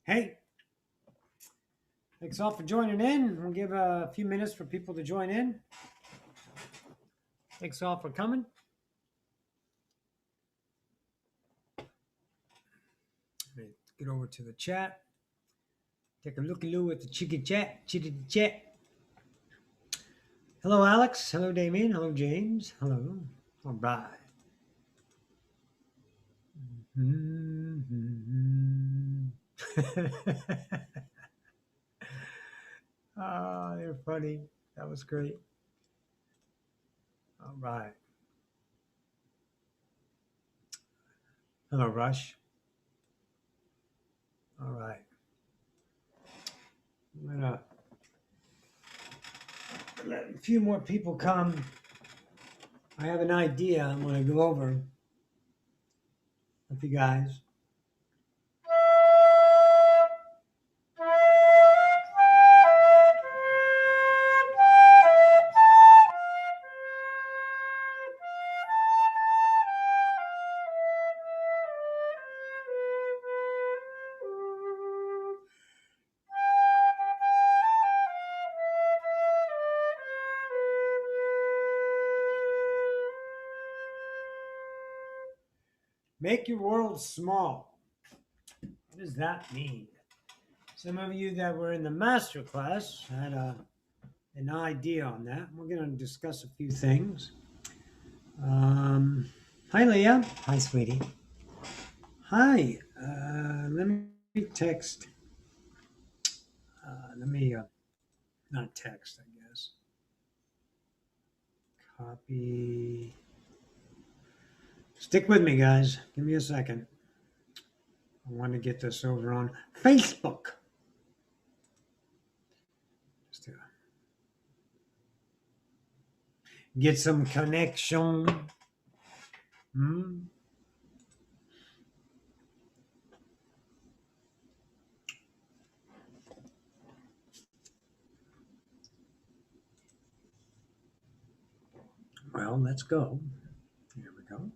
Hey, thanks all for joining in. We'll give a few minutes for people to join in. Thanks all for coming. Let me get over to the chat. Take a looky-loo at the chitty chat. Hello, Alex. Hello, Damien. Hello, James. Hello. All right. Oh, they're funny. That was great. All right. Hello, Rush. All right. I'm gonna let a few more people come. I have an idea I'm going to go over with you guys. Make your world small. What does that mean? Some of you that were in the master class had an idea on that. We're going to discuss a few things. Hi, Leah. Hi, sweetie. Hi. Let me text. Not text, I guess. Copy. Stick with me, guys. Give me a second. I want to get this over on Facebook. Just to get some connection. Well, let's go. Here we go.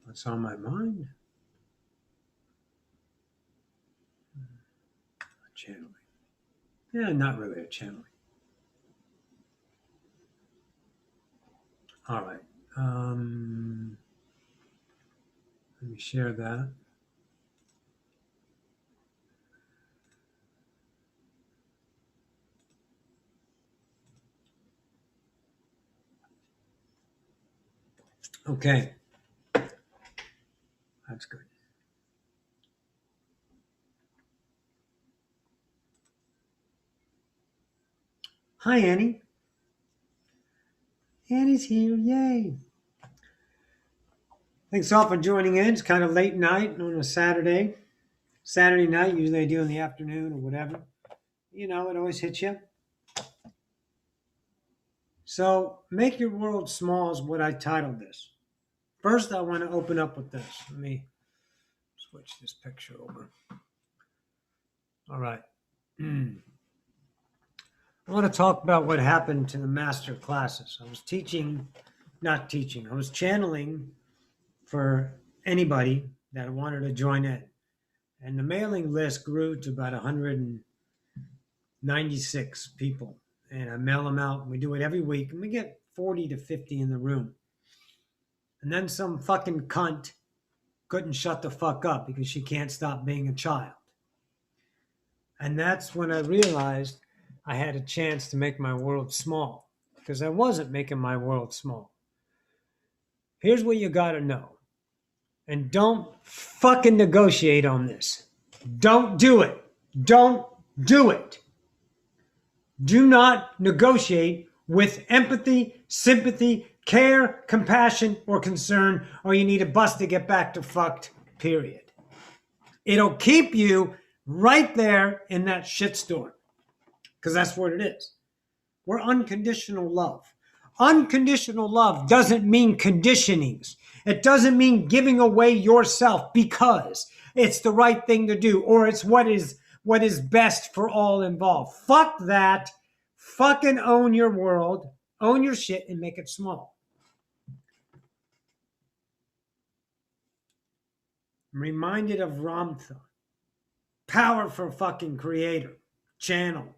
What's on my mind? Channeling. Yeah, not really a channeling. All right. Let me share that. Okay. That's good. Hi, Annie. Annie's here. Yay. Thanks all for joining in. It's kind of late night on a Saturday. Saturday night, usually I do in the afternoon or whatever. You know, it always hits you. So, make your world small is what I titled this. First, I want to open up with this. Let me switch this picture over. All right. I want to talk about what happened to the master classes. I was I was channeling for anybody that wanted to join in. And the mailing list grew to about 196 people. And I mail them out. And we do it every week. And we get 40 to 50 in the room. And then some fucking cunt couldn't shut the fuck up because she can't stop being a child. And that's when I realized I had a chance to make my world small, because I wasn't making my world small. Here's what you got to know. And don't fucking negotiate on this. Don't do it. Don't do it. Do not negotiate with empathy, sympathy, care, compassion, or concern, or you need a bus to get back to fucked, period. It'll keep you right there in that shitstorm, because that's what it is. We're unconditional love. Unconditional love doesn't mean conditionings. It doesn't mean giving away yourself because it's the right thing to do or it's what is best for all involved. Fuck that. Fucking own your world, own your shit, and make it small. I'm reminded of Ramtha, powerful fucking creator, channeled.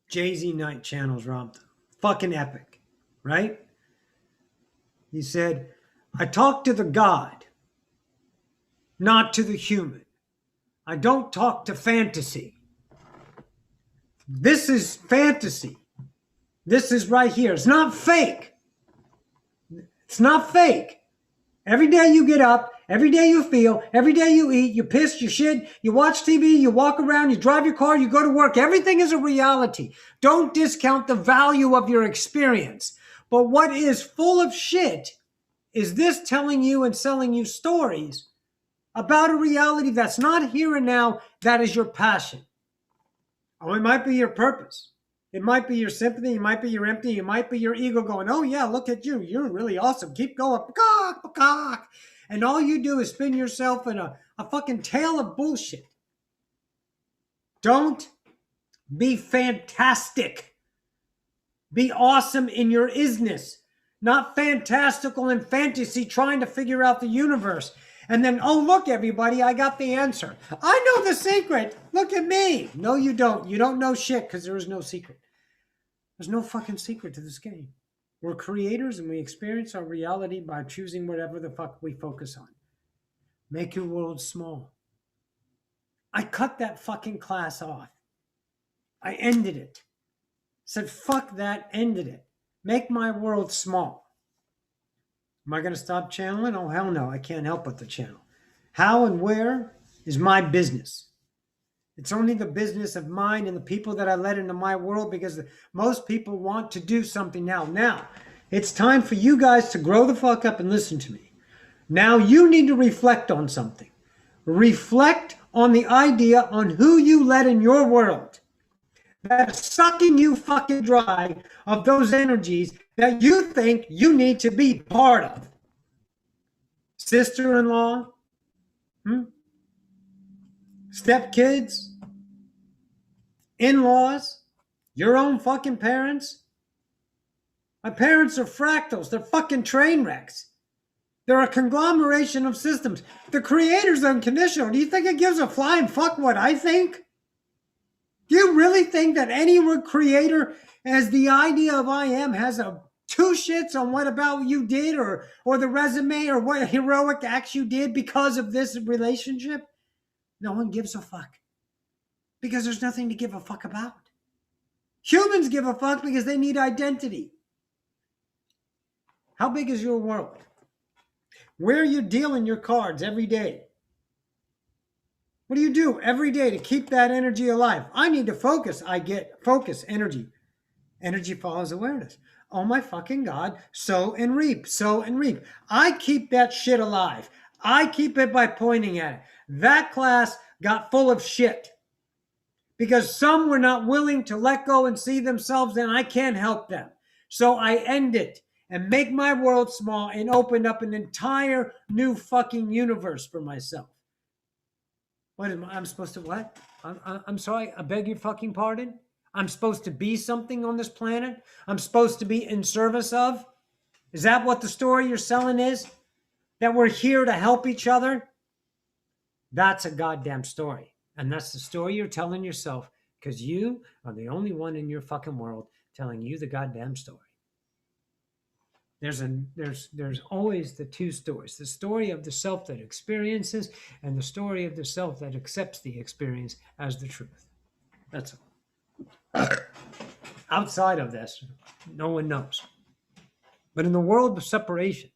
Jay-Z Night channels Ramtha. Fucking epic, right? He said, I talk to the God, not to the human. I don't talk to fantasy. This is fantasy. This is right here. It's not fake. It's not fake. Every day you get up, every day you feel, every day you eat, you piss, you shit, you watch TV, you walk around, you drive your car, you go to work. Everything is a reality. Don't discount the value of your experience. But what is full of shit is this telling you and selling you stories about a reality that's not here and now, that is your passion. Oh, it might be your purpose. It might be your sympathy. It might be your empathy. It might be your ego going, oh, yeah, look at you. You're really awesome. Keep going. Peacock, peacock. And all you do is spin yourself in a fucking tale of bullshit. Don't be fantastic. Be awesome in your isness, not fantastical in fantasy trying to figure out the universe. And then, oh, look, everybody, I got the answer. I know the secret. Look at me. No, you don't. You don't know shit because there is no secret. There's no fucking secret to this game. We're creators and we experience our reality by choosing whatever the fuck we focus on. Make your world small. I cut that fucking class off. I ended it. Said, fuck that, ended it. Make my world small. Am I going to stop channeling? Oh, hell no. I can't help but to channel. How and where is my business. It's only the business of mine and the people that I let into my world because most people want to do something now. Now, it's time for you guys to grow the fuck up and listen to me. Now you need to reflect on something. Reflect on the idea on who you let in your world. That's sucking you fucking dry of those energies that you think you need to be part of. Sister-in-law, stepkids, in-laws, your own fucking parents. My parents are fractals. They're fucking train wrecks. They're a conglomeration of systems. The creator's unconditional. Do you think it gives a flying fuck what I think? Do you really think that any creator, as the idea of I am, has a two shits on what about you did or the resume or what heroic acts you did because of this relationship? No one gives a fuck. Because there's nothing to give a fuck about. Humans give a fuck because they need identity. How big is your world? Where are you dealing your cards every day? What do you do every day to keep that energy alive? I need to focus. I get focus, energy. Energy follows awareness. Oh my fucking God. Sow and reap. Sow and reap. I keep that shit alive. I keep it by pointing at it. That class got full of shit. Because some were not willing to let go and see themselves, and I can't help them. So I end it and make my world small and open up an entire new fucking universe for myself. What am I? I'm supposed to what? I'm sorry. I beg your fucking pardon. I'm supposed to be something on this planet. I'm supposed to be in service of. Is that what the story you're selling is? That we're here to help each other? That's a goddamn story. And that's the story you're telling yourself because you are the only one in your fucking world telling you the goddamn story. There's always the two stories, the story of the self that experiences and the story of the self that accepts the experience as the truth. That's all. Outside of this, no one knows. But in the world of separation,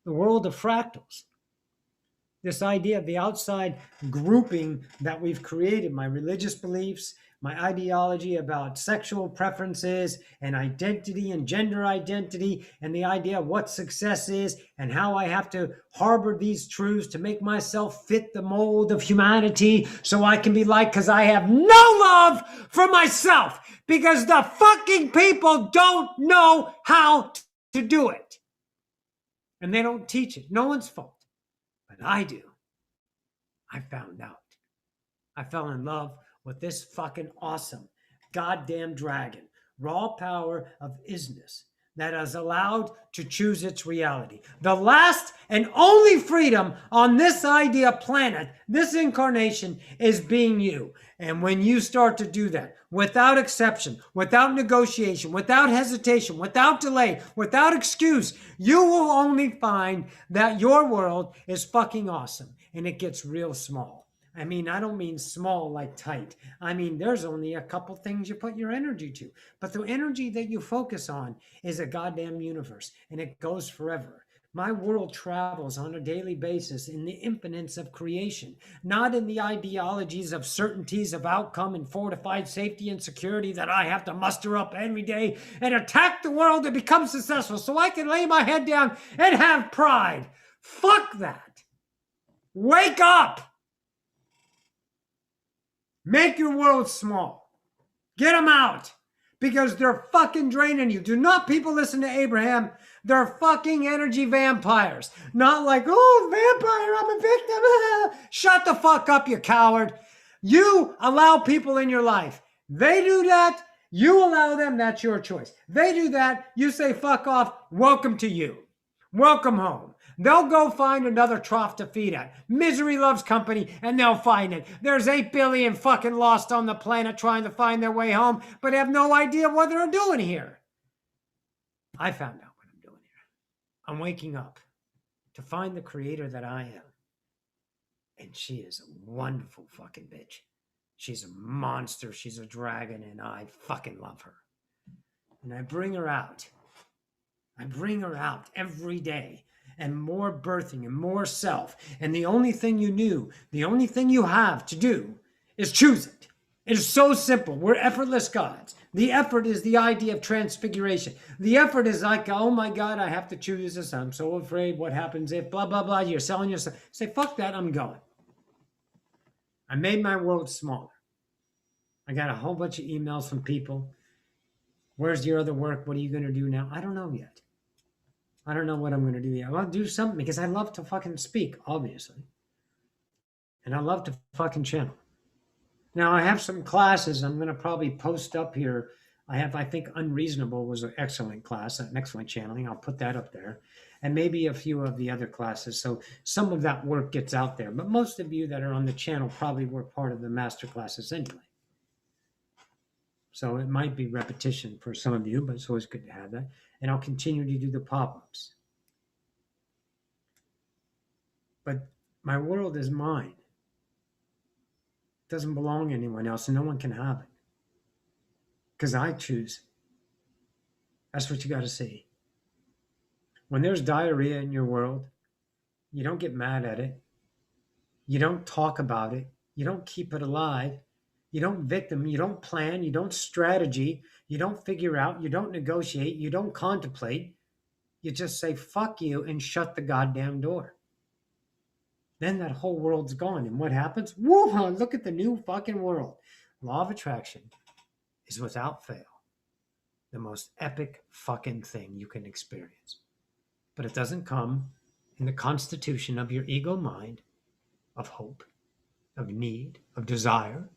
the world of fractals, this idea of the outside grouping that we've created, my religious beliefs, my ideology about sexual preferences and identity and gender identity, and the idea of what success is and how I have to harbor these truths to make myself fit the mold of humanity so I can be liked because I have no love for myself because the fucking people don't know how to do it. And they don't teach it. No one's fault. But I do. I found out. I fell in love with this fucking awesome goddamn dragon, raw power of isness that is allowed to choose its reality. The last and only freedom on this idea planet, this incarnation, is being you. And when you start to do that, without exception, without negotiation, without hesitation, without delay, without excuse, you will only find that your world is fucking awesome and it gets real small. I mean, I don't mean small like tight. I mean, there's only a couple things you put your energy to. But the energy that you focus on is a goddamn universe, and it goes forever. My world travels on a daily basis in the infinites of creation, not in the ideologies of certainties of outcome and fortified safety and security that I have to muster up every day and attack the world to become successful so I can lay my head down and have pride. Fuck that. Wake up. Make your world small. Get them out because they're fucking draining you. Do not people listen to Abraham. They're fucking energy vampires. Not like, oh, vampire, I'm a victim. Shut the fuck up, you coward. You allow people in your life. They do that. You allow them. That's your choice. They do that. You say, fuck off. Welcome to you. Welcome home. They'll go find another trough to feed at. Misery loves company, and they'll find it. There's 8 billion fucking lost on the planet trying to find their way home, but have no idea what they're doing here. I found out what I'm doing here. I'm waking up to find the creator that I am. And she is a wonderful fucking bitch. She's a monster. She's a dragon, and I fucking love her. And I bring her out. I bring her out every day. And more birthing and more self. And the only thing you knew, the only thing you have to do is choose it. It is so simple. We're effortless gods. The effort is the idea of transfiguration. The effort is like, oh my God, I have to choose this. I'm so afraid. What happens if blah, blah, blah. You're selling yourself. Say, fuck that. I'm going. I made my world smaller. I got a whole bunch of emails from people. Where's your other work? What are you going to do now? I don't know yet. I don't know what I'm going to do yet. I'll do something because I love to fucking speak, obviously. And I love to fucking channel. Now, I have some classes I'm going to probably post up here. I think Unreasonable was an excellent class, an excellent channeling. I'll put that up there. And maybe a few of the other classes. So some of that work gets out there. But most of you that are on the channel probably were part of the master classes anyway. So it might be repetition for some of you, but it's always good to have that. And I'll continue to do the pop-ups. But my world is mine. It doesn't belong to anyone else, and no one can have it. Because I choose. That's what you got to see. When there's diarrhea in your world, you don't get mad at it. You don't talk about it. You don't keep it alive. You don't victim, you don't plan, you don't strategy, you don't figure out, you don't negotiate, you don't contemplate. You just say, fuck you, and shut the goddamn door. Then that whole world's gone. And what happens? Whoa, look at the new fucking world. Law of attraction is without fail the most epic fucking thing you can experience. But it doesn't come in the constitution of your ego mind of hope, of need, of desire,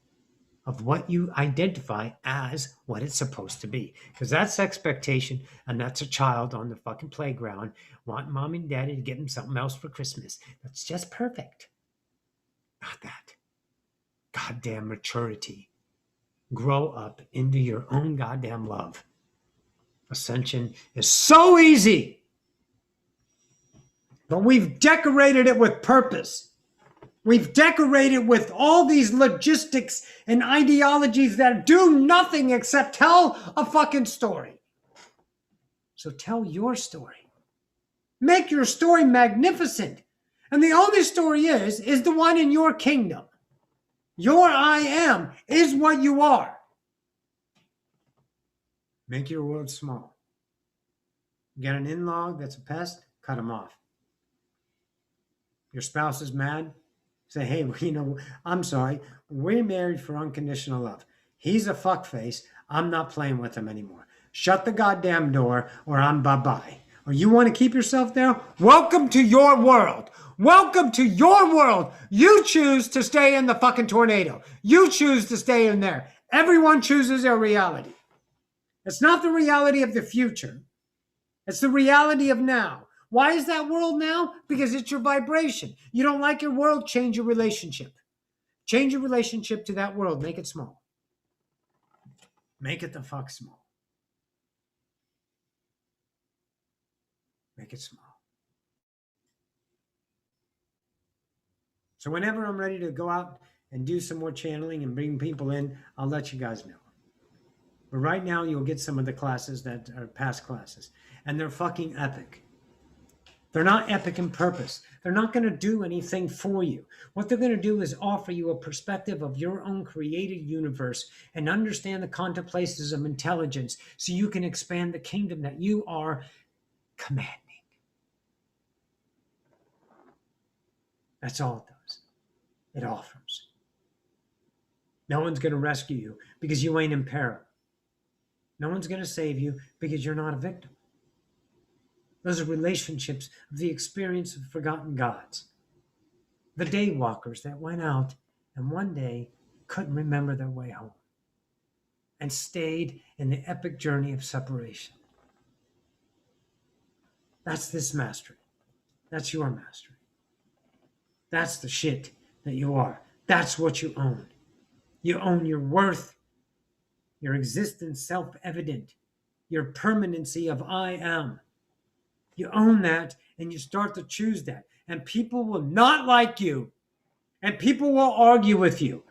of what you identify as what it's supposed to be. Because that's expectation, and that's a child on the fucking playground wanting mom and daddy to get him something else for Christmas. That's just perfect. Not that. Goddamn maturity. Grow up into your own goddamn love. Ascension is so easy. But we've decorated it with purpose. We've decorated with all these logistics and ideologies that do nothing except tell a fucking story. So tell your story. Make your story magnificent. And the only story is the one in your kingdom. Your I am is what you are. Make your world small. You got an in-law that's a pest? Cut him off. Your spouse is mad? Say, hey, I'm sorry. We're married for unconditional love. He's a fuckface. I'm not playing with him anymore. Shut the goddamn door or I'm bye-bye. Or you want to keep yourself there? Welcome to your world. Welcome to your world. You choose to stay in the fucking tornado. You choose to stay in there. Everyone chooses their reality. It's not the reality of the future. It's the reality of now. Why is that world now? Because it's your vibration. You don't like your world, change your relationship. Change your relationship to that world. Make it small. Make it the fuck small. Make it small. So whenever I'm ready to go out and do some more channeling and bring people in, I'll let you guys know. But right now, you'll get some of the classes that are past classes. And they're fucking epic. They're not epic in purpose. They're not going to do anything for you. What they're going to do is offer you a perspective of your own created universe and understand the contemplations of intelligence so you can expand the kingdom that you are commanding. That's all it does. It offers. No one's going to rescue you because you ain't in peril. No one's going to save you because you're not a victim. Those are relationships of the experience of forgotten gods. The daywalkers that went out and one day couldn't remember their way home and stayed in the epic journey of separation. That's this mastery. That's your mastery. That's the shit that you are. That's what you own. You own your worth, your existence self-evident, your permanency of I am. You own that and you start to choose that. And people will not like you. And people will argue with you.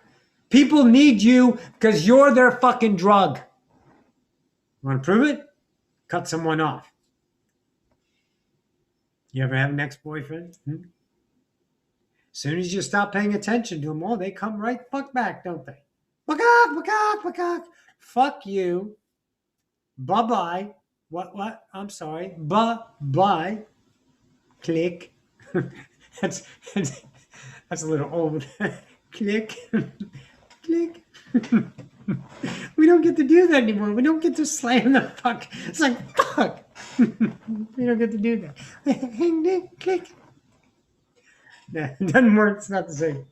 People need you because you're their fucking drug. Want to prove it? Cut someone off. You ever have an ex-boyfriend? As soon as you stop paying attention to them, they come right fuck back, don't they? Fuck you. Bye-bye. What? I'm sorry. Bye-bye. Click. That's a little old. Click. Click. We don't get to do that anymore. We don't get to slam the fuck. It's like, fuck. We don't get to do that. Click. Nah, it doesn't work. It's not the same.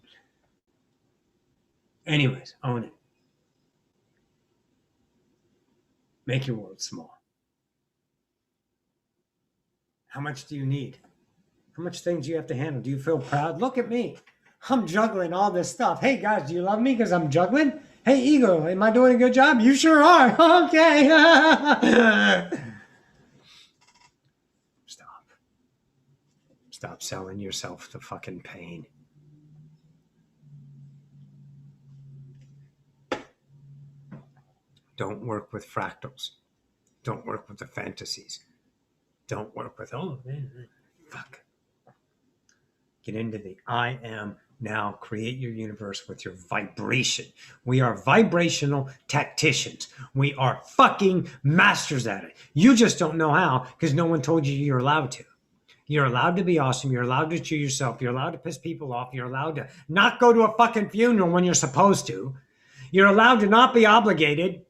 Anyways, own it. Make your world small. How much do you need? How much things do you have to handle? Do you feel proud? Look at me. I'm juggling all this stuff. Hey, guys, do you love me because I'm juggling? Hey, ego, am I doing a good job? You sure are. Okay. Stop. Stop selling yourself to fucking pain. Don't work with fractals. Don't work with the fantasies. Don't work with, fuck. Get into the I am now. Create your universe with your vibration. We are vibrational tacticians. We are fucking masters at it. You just don't know how because no one told you you're allowed to. You're allowed to be awesome. You're allowed to choose yourself. You're allowed to piss people off. You're allowed to not go to a fucking funeral when you're supposed to. You're allowed to not be obligated.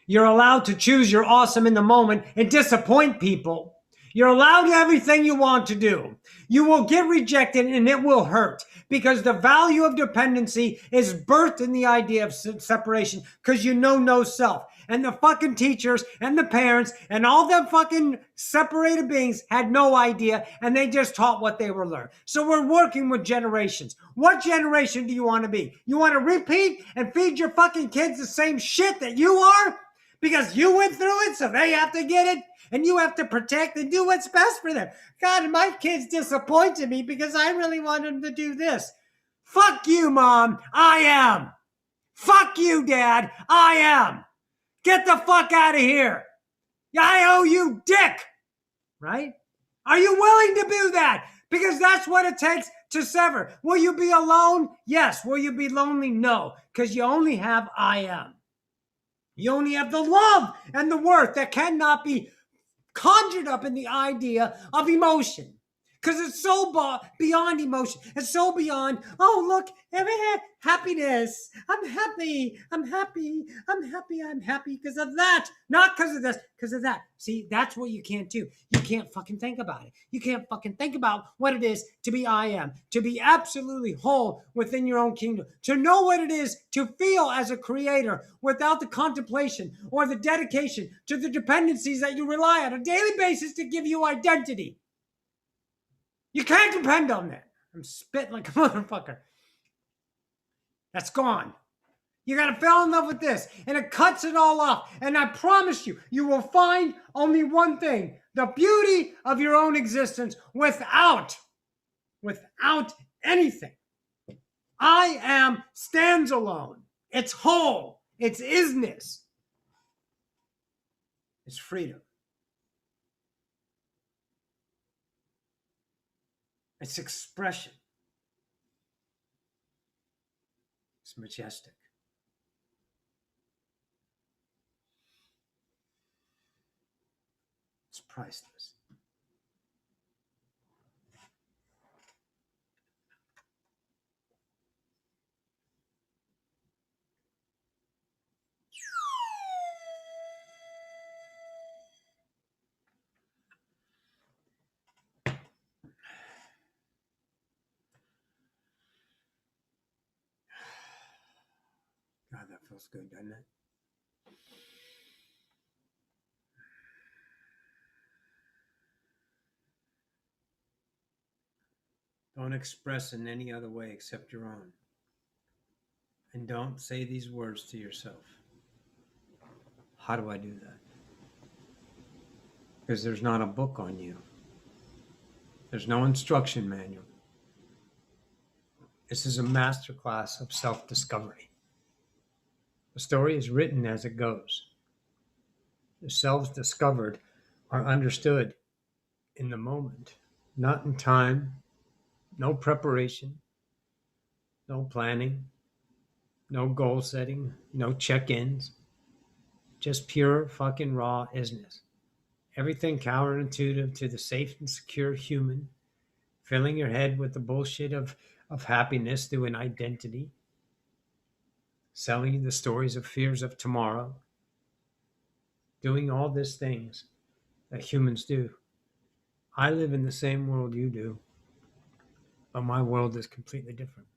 You're allowed to choose your awesome in the moment and disappoint people. You're allowed everything you want to do. You will get rejected and it will hurt because the value of dependency is birthed in the idea of separation because you know no self. And the fucking teachers and the parents and all the fucking separated beings had no idea and they just taught what they were learned. So we're working with generations. What generation do you want to be? You want to repeat and feed your fucking kids the same shit that you are? Because you went through it, so they have to get it, and you have to protect and do what's best for them. God, my kids disappointed me because I really wanted them to do this. Fuck you, Mom. I am. Fuck you, Dad. I am. Get the fuck out of here. I owe you dick. Right? Are you willing to do that? Because that's what it takes to sever. Will you be alone? Yes. Will you be lonely? No. Because you only have I am. You only have the love and the worth that cannot be conjured up in the idea of emotion. Because it's so beyond emotion. It's so beyond, oh, look, happiness. I'm happy. I'm happy. I'm happy. I'm happy because of that. Not because of this, because of that. See, that's what you can't do. You can't fucking think about it. You can't fucking think about what it is to be I am, to be absolutely whole within your own kingdom, to know what it is to feel as a creator without the contemplation or the dedication to the dependencies that you rely on a daily basis to give you identity. You can't depend on that. I'm spitting like a motherfucker. That's gone. You got to fall in love with this, and it cuts it all off. And I promise you, you will find only one thing: the beauty of your own existence without anything. I am stands alone. It's whole. It's isness. It's freedom. It's expression. It's majestic. It's priceless. God, that feels good, doesn't it? Don't express in any other way except your own. And don't say these words to yourself. How do I do that? Because there's not a book on you. There's no instruction manual. This is a masterclass of self-discovery. The story is written as it goes. The selves discovered are understood in the moment, not in time, no preparation, no planning, no goal setting, no check-ins, just pure fucking raw isness. Everything counterintuitive to the safe and secure human, filling your head with the bullshit of happiness through an identity, selling you the stories of fears of tomorrow, doing all these things that humans do. I live in the same world you do, but my world is completely different.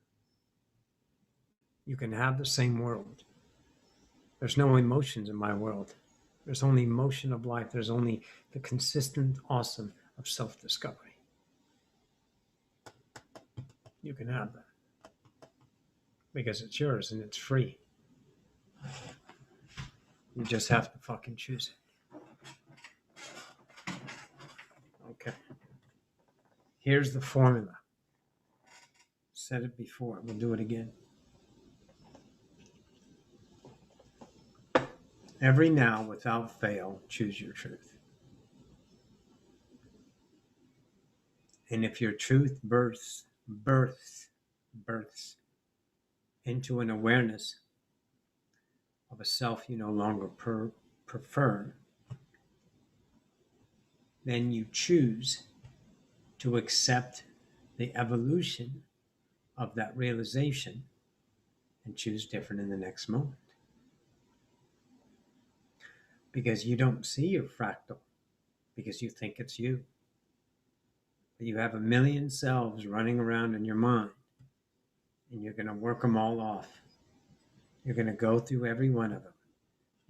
You can have the same world. There's no emotions in my world. There's only motion of life. There's only the consistent awesome of self-discovery. You can have that because it's yours and it's free. You just have to fucking choose it. Okay. Here's the formula. Said it before. We'll do it again. Every now, without fail, choose your truth. And if your truth births into an awareness of a self you no longer prefer, then you choose to accept the evolution of that realization and choose different in the next moment. Because you don't see your fractal, because you think it's you. But you have a million selves running around in your mind, and you're going to work them all off. You're going to go through every one of them.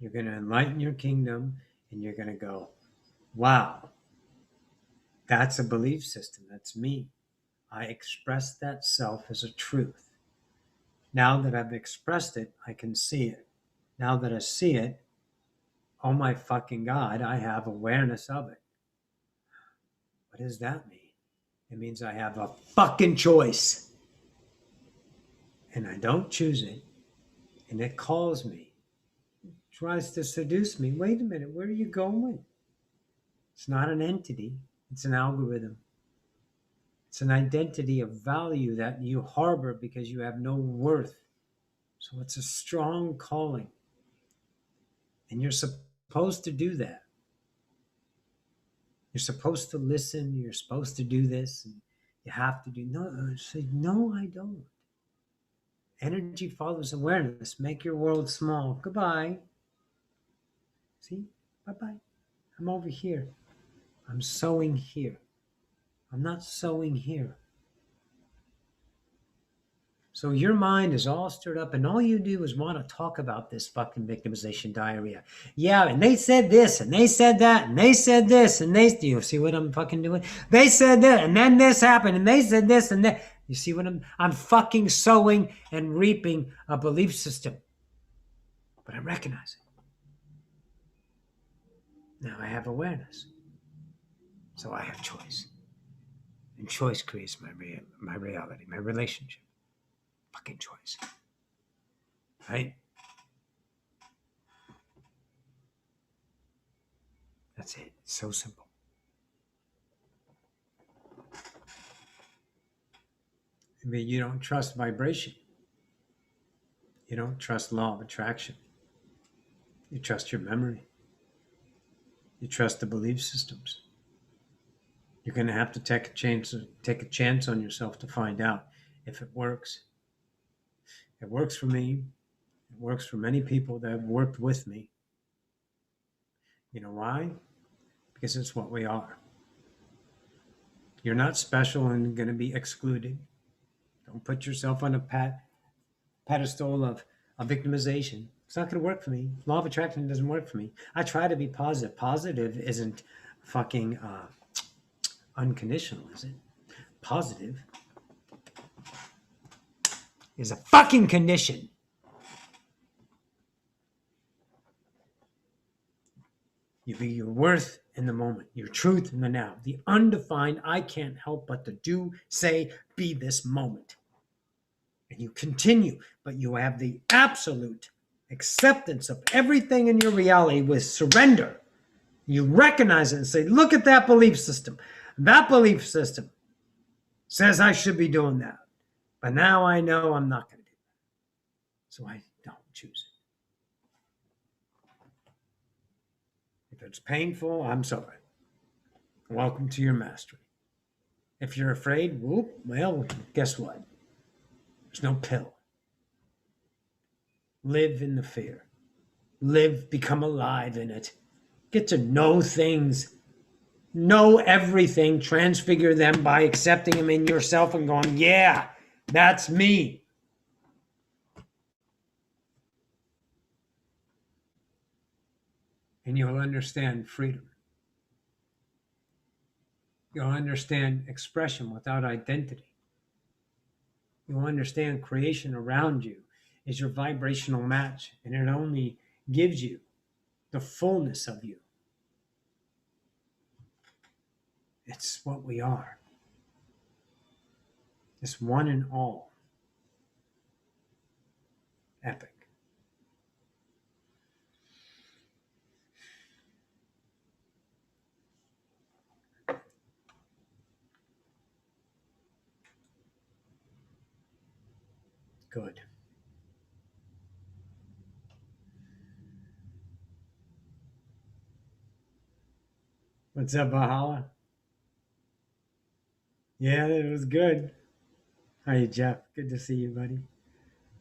You're going to enlighten your kingdom, and you're going to go, wow, that's a belief system. That's me. I expressed that self as a truth. Now that I've expressed it, I can see it. Now that I see it, oh my fucking God, I have awareness of it. What does that mean? It means I have a fucking choice. And I don't choose it. And it calls me. It tries to seduce me. Wait a minute, where are you going? It's not an entity. It's an algorithm. It's an identity of value that you harbor because you have no worth. So it's a strong calling. And you're supposed to do that. You're supposed to listen. You're supposed to do this. And you have to do. No, say, no, I don't. Energy follows awareness. Make your world small. Goodbye. See? Bye bye. I'm over here. I'm sewing here. I'm not sewing here. So your mind is all stirred up, and all you do is want to talk about this fucking victimization diarrhea. Yeah, and they said this, and they said that, and they said this, and they. Do you see what I'm fucking doing? They said that, and then this happened, and they said this, and that. You see what I'm fucking sowing and reaping a belief system. But I recognize it. Now I have awareness. So I have choice. And choice creates my reality, my relationship. Fucking choice. Right? That's it. It's so simple. I mean, you don't trust vibration. You don't trust law of attraction. You trust your memory. You trust the belief systems. You're going to have to take a chance on yourself to find out if it works. It works for me. It works for many people that have worked with me. You know why? Because it's what we are. You're not special and going to be excluded. Don't put yourself on a pedestal of victimization. It's not going to work for me. Law of attraction doesn't work for me. I try to be positive. Positive isn't fucking unconditional, is it? Positive is a fucking condition. You be your worth in the moment, your truth in the now, the undefined. I can't help but to do, say, be this moment. And you continue, but you have the absolute acceptance of everything in your reality with surrender. You recognize it and say, look at that belief system. That belief system says I should be doing that. But now I know I'm not going to do that. So I don't choose it. If it's painful, I'm sorry. Welcome to your mastery. If you're afraid, well, guess what? There's no pill. Live in the fear. Live, become alive in it. Get to know things. Know everything. Transfigure them by accepting them in yourself and going, yeah, that's me. And you'll understand freedom. You'll understand expression without identity. You'll understand creation around you is your vibrational match, and it only gives you the fullness of you. It's what we are. It's one and all. Epic. Good. What's up, Bahala? Yeah, it was good. Hi, Jeff. Good to see you, buddy.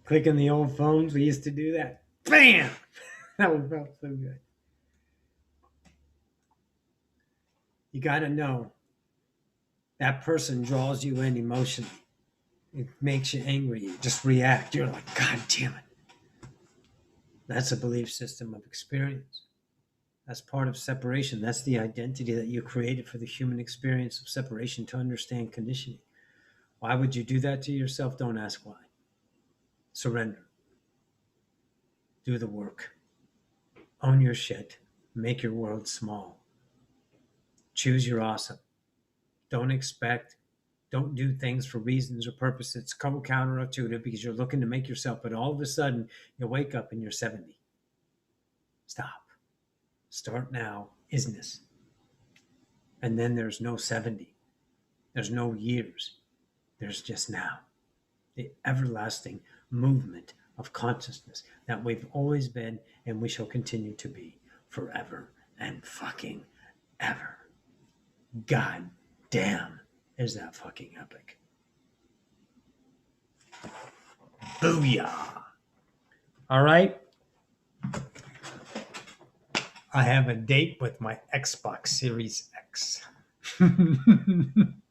Clicking the old phones. We used to do that. Bam! That one felt so good. You got to know that person draws you in emotionally. It makes you angry. You just react. You're like, God damn it. That's a belief system of experience. That's part of separation. That's the identity that you created for the human experience of separation to understand conditioning. Why would you do that to yourself? Don't ask why. Surrender. Do the work. Own your shit. Make your world small. Choose your awesome. Don't expect. Don't do things for reasons or purposes. It's counterintuitive because you're looking to make yourself, but all of a sudden you wake up and you're 70. Stop. Start now, isness. And then there's no 70. There's no years. There's just now. The everlasting movement of consciousness that we've always been and we shall continue to be forever and fucking ever. God damn, is that fucking epic. Booyah. All right. I have a date with my Xbox Series X. I'm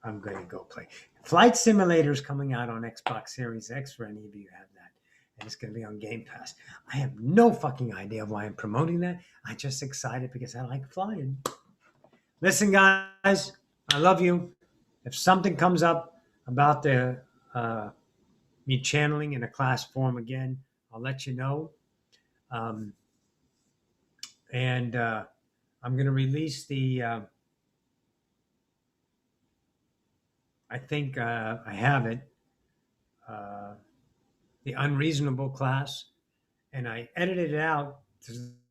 going to go play. Flight Simulator is coming out on Xbox Series X for any of you who have that. And it's going to be on Game Pass. I have no fucking idea why I'm promoting that. I'm just excited because I like flying. Listen, guys, I love you. If something comes up about the me channeling in a class form again, I'll let you know. And I'm going to release the, I think I have it, the unreasonable class, and I edited it out.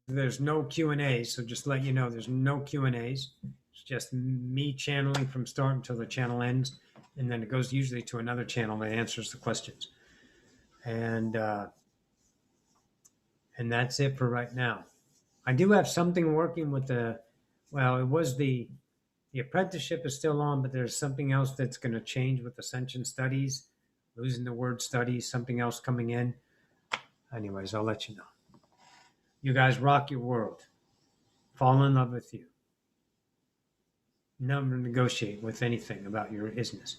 There's no Q&As, so just let you know there's no Q&As. It's just me channeling from start until the channel ends, and then it goes usually to another channel that answers the questions. And that's it for right now. I do have something working with the, well, it was the apprenticeship is still on, but there's something else that's going to change with Ascension Studies, losing the word studies, something else coming in. Anyways, I'll let you know. You guys rock your world. Fall in love with you. Never negotiate with anything about your isness,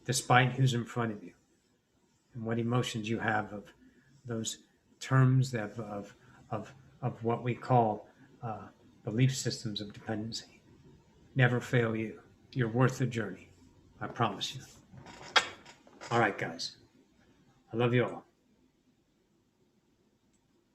despite who's in front of you and what emotions you have of those terms of what we call belief systems of dependency. Never fail you. You're worth the journey. I promise you. All right, guys. I love you all.